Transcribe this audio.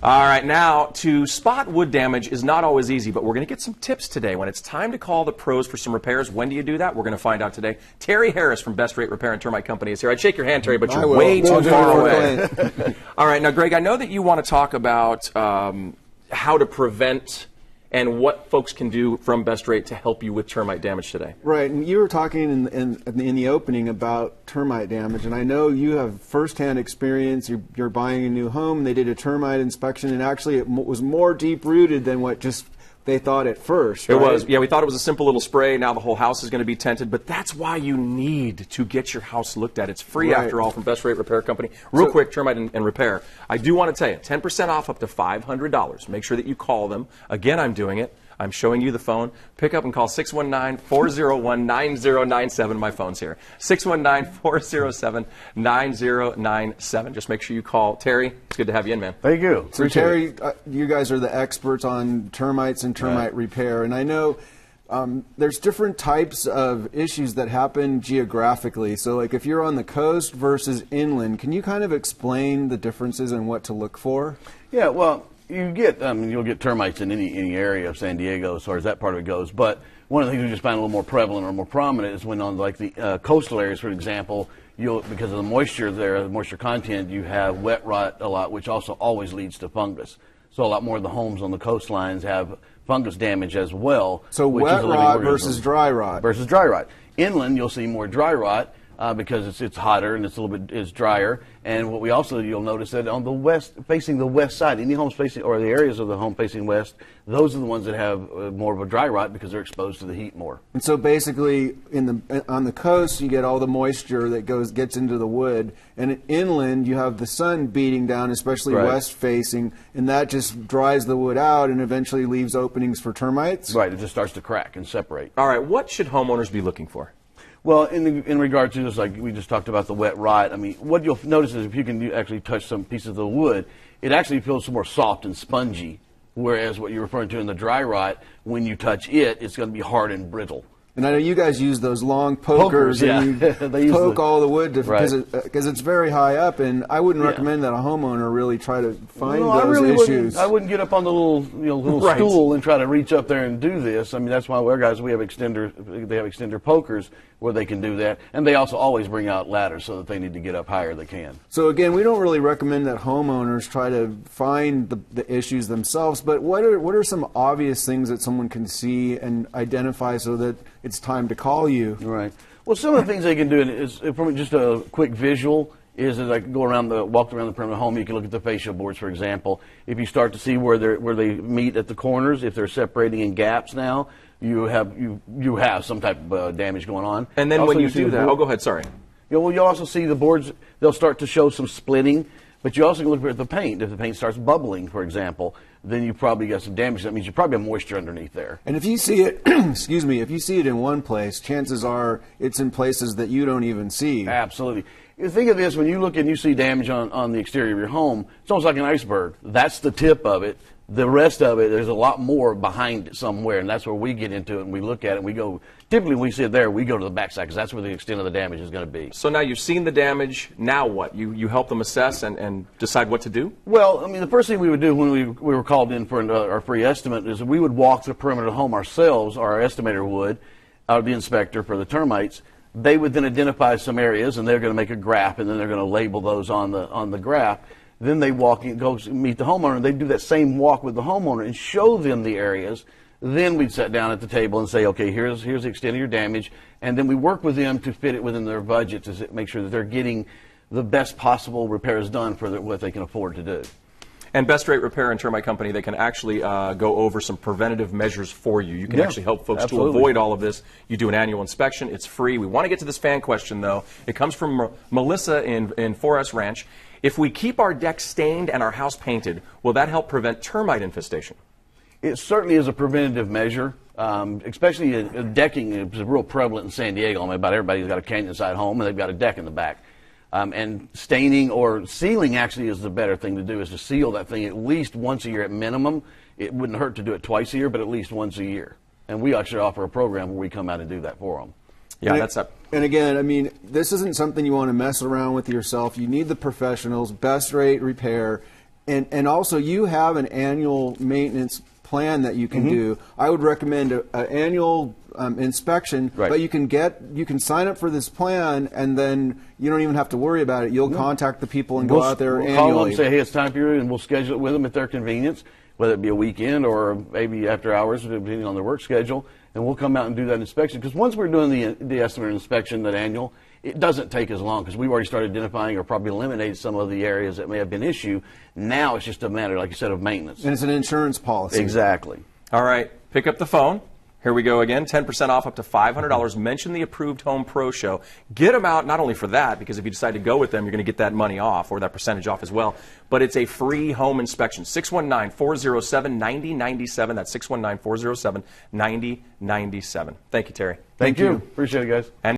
All right, now, to spot wood damage is not always easy, but we're going to get some tips today. When it's time to call the pros for some repairs, when do you do that? We're going to find out today. Terry Harris from Best Rate Repair and Termite Company is here. I'd shake your hand, Terry, but you're way too far away. All right, now, Greg, I know that you want to talk about how to prevent and what folks can do from Best Rate to help you with termite damage today. Right, and you were talking in the opening about termite damage, and I know you have firsthand experience. You're buying a new home, and they did a termite inspection, and actually it was more deep-rooted than what just they thought at first, right? It was. Yeah, we thought it was a simple little spray. Now the whole house is going to be tented, but that's why you need to get your house looked at. It's free, right, after all, from Best Rate Repair Company. Real quick, Termite and Repair. I do want to tell you, 10% off up to $500. Make sure that you call them. Again, I'm doing it. I'm showing you the phone. Pick up and call 619-401-9097. My phone's here. 619-407-9097. Just make sure you call. Terry, it's good to have you in, man. Thank you. So Terry, you guys are the experts on termites and termite repair, and I know there's different types of issues that happen geographically. So like if you're on the coast versus inland, can you kind of explain the differences and what to look for? Yeah, well, you'll get termites in any area of San Diego as far as that part of it goes. But one of the things we just find a little more prevalent or more prominent is when on like the coastal areas, for example, because of the moisture there, the moisture content, you have wet rot a lot, which also always leads to fungus. So a lot more of the homes on the coastlines have fungus damage as well. So wet rot versus dry rot. Versus dry rot. Inland, you'll see more dry rot. Because it's hotter and it's a little bit drier, and what you'll notice that on the facing the west side, any homes facing or the areas of the home facing west, those are the ones that have more of a dry rot because they're exposed to the heat more. And so basically, on the coast, you get all the moisture that gets into the wood, and inland you have the sun beating down, especially west facing, and that just dries the wood out and eventually leaves openings for termites. Right, it just starts to crack and separate. All right, what should homeowners be looking for? Well, in regard to just like we just talked about the wet rot, I mean, what you'll notice is if you can actually touch some pieces of the wood, it actually feels more soft and spongy, whereas what you're referring to in the dry rot, when you touch it, it's going to be hard and brittle. And I know you guys use those long pokers and you poke all the wood because it's very high up, and I wouldn't recommend that a homeowner really try to find those issues. I wouldn't get up on the little stool and try to reach up there and do this. I mean, that's why our guys, they have extender pokers where they can do that, and they also always bring out ladders so that they need to get up higher they can. So again, we don't really recommend that homeowners try to find the issues themselves, but what are some obvious things that someone can see and identify so that it's time to call you? Right. Well, some of the things they can do is, from just a quick visual, is as I go around walk around the perimeter of the home, you can look at the fascia boards, for example. If you start to see where they meet at the corners, if they're separating in gaps now, you have some type of damage going on. And then also, when you do that, go ahead, sorry. Well, you'll also see the boards, they'll start to show some splitting, but you also can look at the paint. If the paint starts bubbling, for example, then you probably got some damage. That means you probably have moisture underneath there. And if you see it, excuse me, if you see it in one place, chances are it's in places that you don't even see. Absolutely. You think of this, when you look and you see damage on the exterior of your home, it's almost like an iceberg. That's the tip of it. The rest of it, there's a lot more behind it somewhere, and that's where we get into it and we look at it and we go, typically when we see it there, we go to the backside because that's where the extent of the damage is going to be. So now you've seen the damage, now what? You help them assess and decide what to do? Well, I mean, the first thing we would do when we were called in for our free estimate is we would walk the perimeter of the home ourselves, or our estimator would, the inspector for the termites. They would then identify some areas, and they're going to make a graph, and then they're going to label those on the graph. Then they go meet the homeowner, and they do that same walk with the homeowner and show them the areas. Then we'd sit down at the table and say, okay, here's the extent of your damage, and then we work with them to fit it within their budget to make sure that they're getting the best possible repairs done for what they can afford to do. And Best Rate Repair and Termite Company, they can actually go over some preventative measures for you. You can actually help folks to avoid all of this. You do an annual inspection. It's free. We want to get to this fan question, though. It comes from Melissa in 4S Ranch. If we keep our deck stained and our house painted, will that help prevent termite infestation? It certainly is a preventative measure, especially decking is real prevalent in San Diego. I mean, about everybody's got a canyon-side home, and they've got a deck in the back. And staining or sealing actually is the better thing to do, is to seal that thing at least once a year at minimum. It wouldn't hurt to do it twice a year, but at least once a year. And we actually offer a program where we come out and do that for them. Yeah, that's up. And again, I mean, this isn't something you want to mess around with yourself. You need the professionals. Best Rate Repair And also, you have an annual maintenance plan that you can do. I would recommend an annual inspection, but you can sign up for this plan, and then you don't even have to worry about it. You'll contact the people and go out there annually. Call them and say, hey, it's time for you, and we'll schedule it with them at their convenience, whether it be a weekend or maybe after hours, depending on their work schedule, and we'll come out and do that inspection. Because once we're doing the estimated inspection, that annual, it doesn't take as long because we've already started identifying or probably eliminated some of the areas that may have been an issue. Now it's just a matter, like you said, of maintenance. And it's an insurance policy. Exactly. All right, pick up the phone. Here we go again, 10% off up to $500. Mention the Approved Home Pro Show. Get them out not only for that, because if you decide to go with them, you're going to get that money off or that percentage off as well, but it's a free home inspection. 619-407-9097. That's 619-407-9097. Thank you, Terry. Thank you. Appreciate it, guys. And